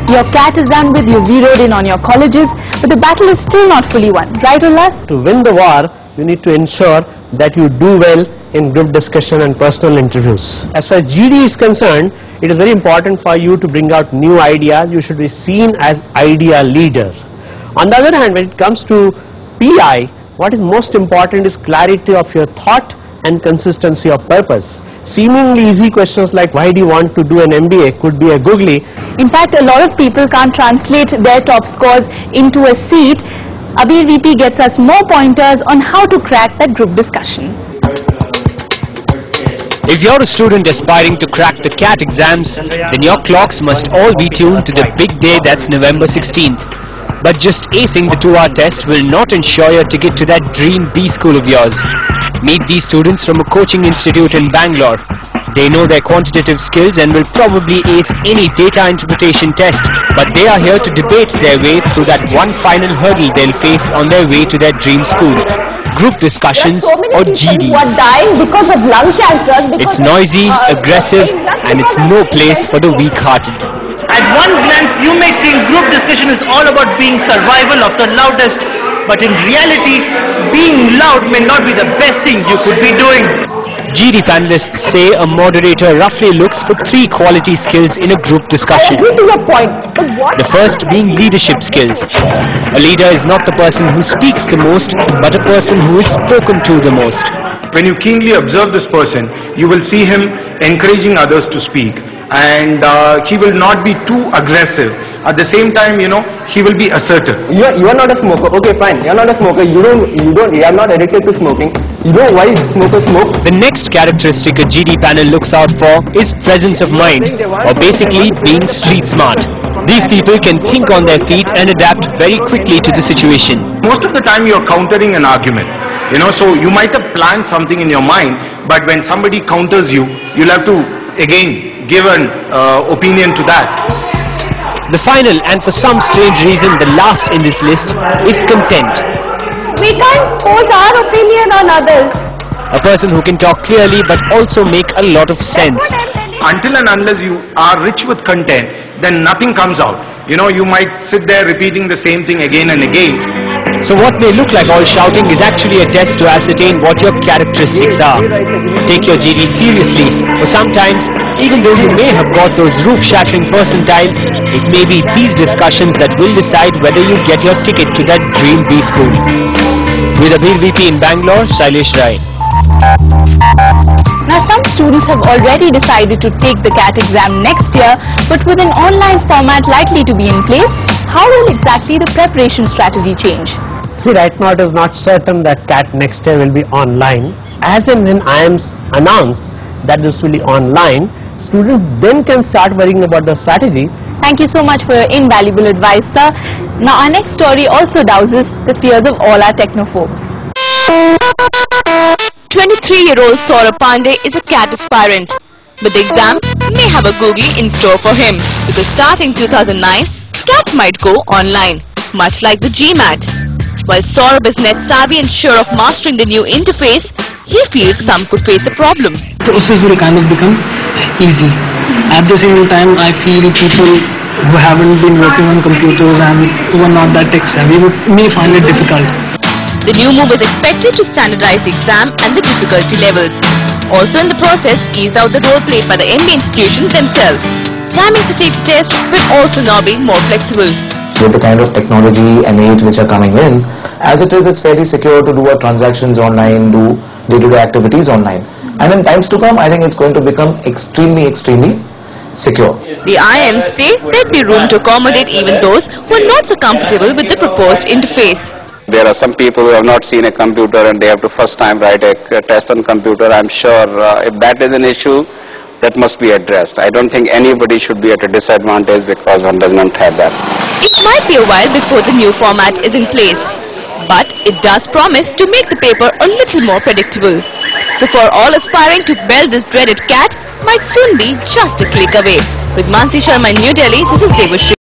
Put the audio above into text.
Your CAT is done with, you've zeroed in on your colleges, but the battle is still not fully won. Right, Ullas? To win the war, you need to ensure that you do well in group discussion and personal interviews. As far as GD is concerned, it is very important for you to bring out new ideas. You should be seen as idea leader. On the other hand, when it comes to PI, what is most important is clarity of your thought and consistency of purpose. Seemingly easy questions like why do you want to do an MBA could be a googly. In fact, a lot of people can't translate their top scores into a seat. Abir VP gets us more pointers on how to crack that group discussion. If you're a student aspiring to crack the CAT exams, then your clocks must all be tuned to the big day that's November 16th. But just acing the 2-hour test will not ensure your ticket to that dream B school of yours. Meet these students from a coaching institute in Bangalore. They know their quantitative skills and will probably ace any data interpretation test, but they are here to debate their way through that one final hurdle they'll face on their way to their dream school. Group discussions or GD. It's noisy, aggressive, and it's no place for the weak-hearted. At one glance, you may think group discussion is all about being survival of the loudest, but in reality, being loud may not be the best thing you could be doing. GD panelists say a moderator roughly looks for 3 quality skills in a group discussion. The first being leadership skills. A leader is not the person who speaks the most, but a person who is spoken to the most. When you keenly observe this person, you will see him encouraging others to speak, and he will not be too aggressive. At the same time, he will be assertive. You are not a smoker. Okay, fine. You are not a smoker. You are not addicted to smoking. You know why smokers smoke. The next characteristic a GD panel looks out for is presence of mind, or basically being street smart. These people can think on their feet and adapt very quickly to the situation. Most of the time you are countering an argument, so you might have planned something in your mind, but when somebody counters you, you'll have to again give an opinion to that. The final, and for some strange reason the last in this list, is content. We can't force our opinion on others. A person who can talk clearly but also make a lot of sense. Until and unless you are rich with content, then nothing comes out. You might sit there repeating the same thing again and again. So what may look like all shouting is actually a test to ascertain what your characteristics are. Take your GD seriously, for sometimes, even though you may have got those roof-shattering percentiles, it may be these discussions that will decide whether you get your ticket to that dream B school. With Abir VP in Bangalore, Shailesh Rai. Now, some students have already decided to take the CAT exam next year, but with an online format likely to be in place, how will exactly the preparation strategy change? See, right now it is not certain that CAT next year will be online. As and when IIMs announce that this will be online, students then can start worrying about the strategy. Thank you so much for your invaluable advice, sir. Now, our next story also douses the fears of all our technophobes. 23-year-old Saurabh Pandey is a CAT aspirant, but the exam may have a googly in store for him, because starting 2009, CAT might go online, much like the GMAT. While Saurabh is net savvy and sure of mastering the new interface, he feels some could face a problem. The process will kind of become easy. At the same time, I feel people who haven't been working on computers and who are not that tech savvy may find it difficult. The new move is expected to standardize the exam and the difficulty levels. Also in the process, ease out the role played by the MBA institutions themselves. Timing to take the test will also now be more flexible. With the kind of technology and age which are coming in, as it is, it's fairly secure to do our transactions online, do day-to-day activities online. And in times to come, I think it's going to become extremely secure. The IIMs say there'd be room to accommodate even those who are not so comfortable with the proposed interface. There are some people who have not seen a computer and they have to first time write a test on computer. I'm sure if that is an issue, that must be addressed. I don't think anybody should be at a disadvantage because one does not have that. It might be a while before the new format is in place, but it does promise to make the paper a little more predictable. So for all aspiring to bell this dreaded CAT, might soon be just a click away. With Mansi Sharma in New Delhi, this is Devushri.